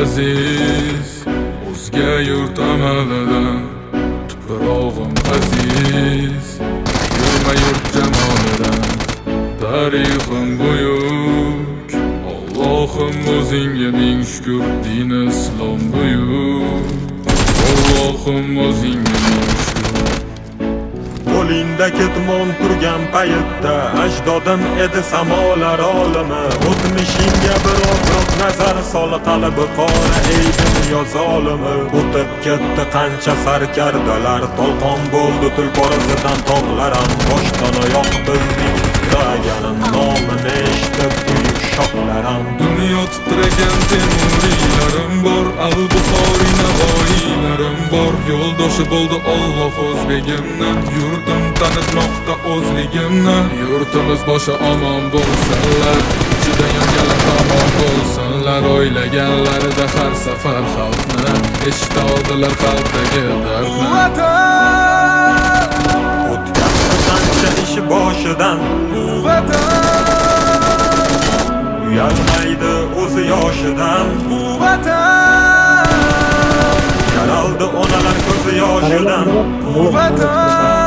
aziz, o'zga yurt amalidan tuprog'im aziz, yurma yurt jamolidan. Tarixim buyuk, Allohim o'zingga ming shukr, din islom buyuk, Allohim o'zingga ming shukr. Qo'lingda ketmon turgan paytda ajdodim edi samolar olimi. O'tmishingga bir ozroq nazar sol, qalbi qora ey dunyo zolimi. O'tib ketdi qancha sarkardalar, tolqon bo'ldi tulporasidan tog'laram. Boshdan oyoq bizning titragan nomini eshitib buyuk shohlaram. Dunyo titragan temuriylarim bor, Al-Buxoriy navoiylarim bor. Yo'ldoshi bo'ldi Alloh o'zbegimni, yurtim tanitmoqda o'zligimni. Yurtimiz boshi omon bo'lsinlar, ichida yonganlar tamom bo'lsinlar. O'ylaganlarida har safar xalqni eshita oldilar qalbdagi dardni. O'tgan qancha ishi boshidan, Bu vatan, uyalmaydi o'zi yoshidan. bu vatan, Yaraldi onalar ko'zi yoshidan. bu vatan.